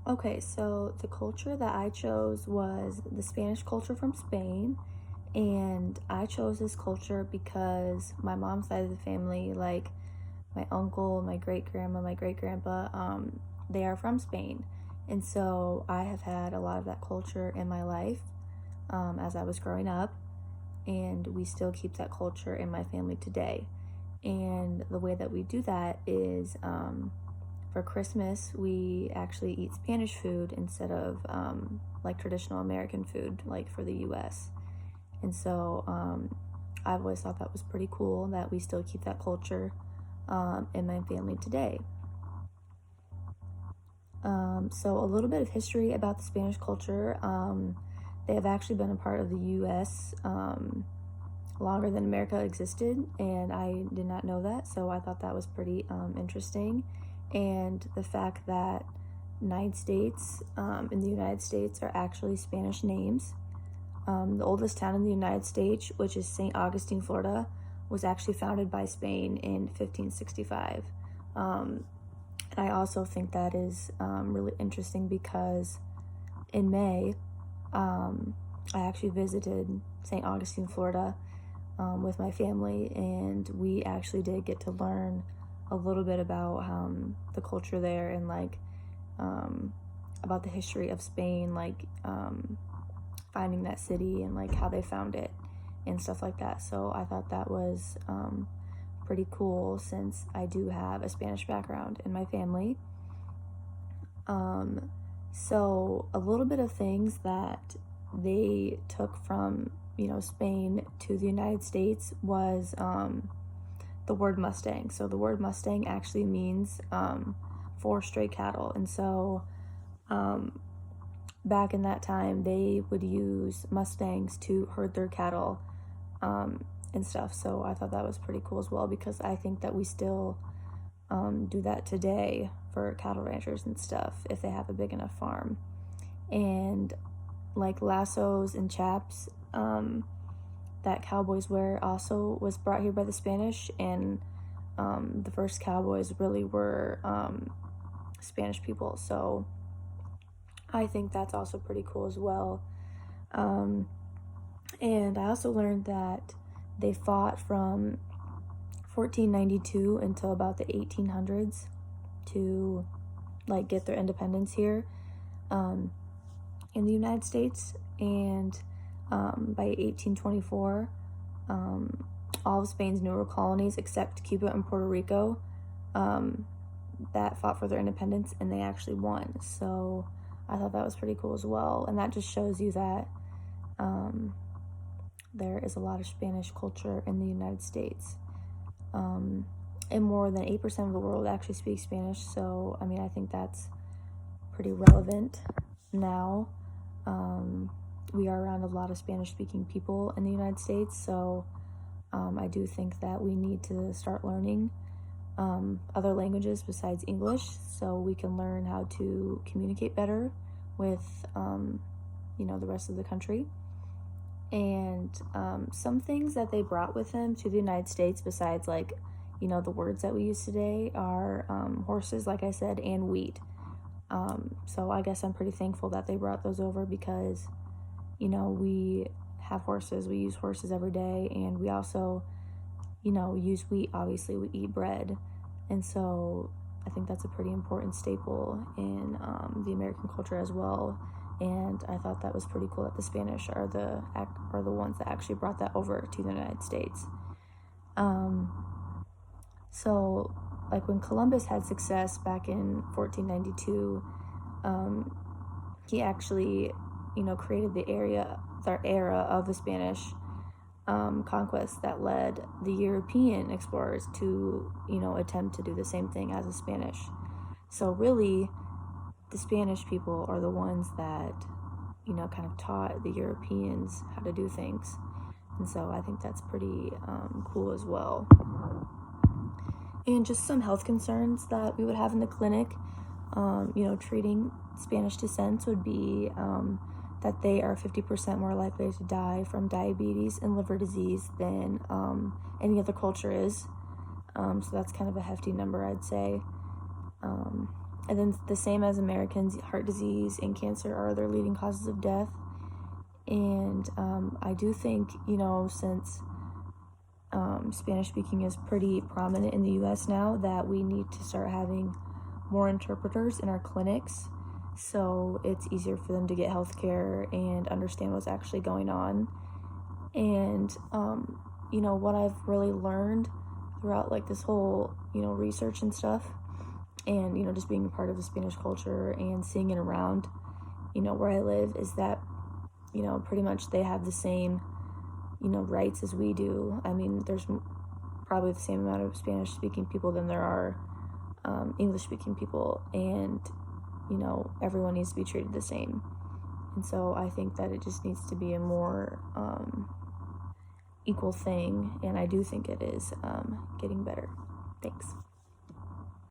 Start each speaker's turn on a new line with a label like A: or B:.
A: Okay, so the culture that I chose was the Spanish culture from Spain, and I chose this culture because my mom's side of the family, like my uncle, my great grandma, my great grandpa, they are from Spain. And so I have had a lot of that culture in my life as I was growing up, and we still keep that culture in my family today. And the way that we do that is for Christmas, we actually eat Spanish food instead of like traditional American food, like for the US. And so I've always thought that was pretty cool that we still keep that culture in my family today. So, a little bit of history about the Spanish culture. They have actually been a part of the US longer than America existed, and I did not know that, so I thought that was pretty interesting. And the fact that 9 states in the United States are actually Spanish names. The oldest town in the United States, which is St. Augustine, Florida, was actually founded by Spain in 1565. Um, and I also think that is really interesting because in May, I actually visited St. Augustine, Florida, with my family, and we actually did get to learn a little bit about the culture there and like um, about the history of Spain, like finding that city and like how they found it and stuff like that. So I thought that was pretty cool since I do have a Spanish background in my family. Um, so a little bit of things that they took from Spain to the United States was the word Mustang. So the word Mustang actually means four stray cattle, and so um, back in that time they would use Mustangs to herd their cattle and stuff. So I thought that was pretty cool as well because I think that we still do that today for cattle ranchers and stuff if they have a big enough farm. And like lassos and chaps that cowboys wear also was brought here by the Spanish, and the first cowboys really were Spanish people. So I think that's also pretty cool as well. Um, and I also learned that they fought from 1492 until about the 1800s to like get their independence here um, in the United States. And by 1824, all of Spain's newer colonies except Cuba and Puerto Rico um, that fought for their independence, and they actually won. So I thought that was pretty cool as well, and that just shows you that um, there is a lot of Spanish culture in the United States. And more than 8% of the world actually speaks Spanish, so I mean, I think that's pretty relevant now. We are around a lot of Spanish speaking people in the United States, so I do think that we need to start learning other languages besides English so we can learn how to communicate better with the rest of the country. And some things that they brought with them to the United States besides like the words that we use today are horses, like I said, and wheat. So I guess I'm pretty thankful that they brought those over because we have horses, we use horses every day, and we also use wheat. Obviously we eat bread, and so I think that's a pretty important staple in the American culture as well. And I thought that was pretty cool that the Spanish are the ones that actually brought that over to the United States. So like when Columbus had success back in 1492, he actually created the era of the Spanish conquest that led the European explorers to attempt to do the same thing as the Spanish. So really, the Spanish people are the ones that kind of taught the Europeans how to do things, and so I think that's pretty cool as well. And just some health concerns that we would have in the clinic, treating Spanish descent would be that they are 50% more likely to die from diabetes and liver disease than any other culture is. So that's kind of a hefty number, I'd say. And then the same as Americans, heart disease and cancer are their leading causes of death. And I do think, since Spanish speaking is pretty prominent in the US now, that we need to start having more interpreters in our clinics so it's easier for them to get health care and understand what's actually going on. And what I've really learned throughout like this whole research and stuff, and just being a part of the Spanish culture and seeing it around where I live, is that pretty much they have the same rights as we do. I mean, there's probably the same amount of Spanish speaking people than there are English speaking people, and everyone needs to be treated the same. And so I think that it just needs to be a more equal thing, and I do think it is getting better. Thanks.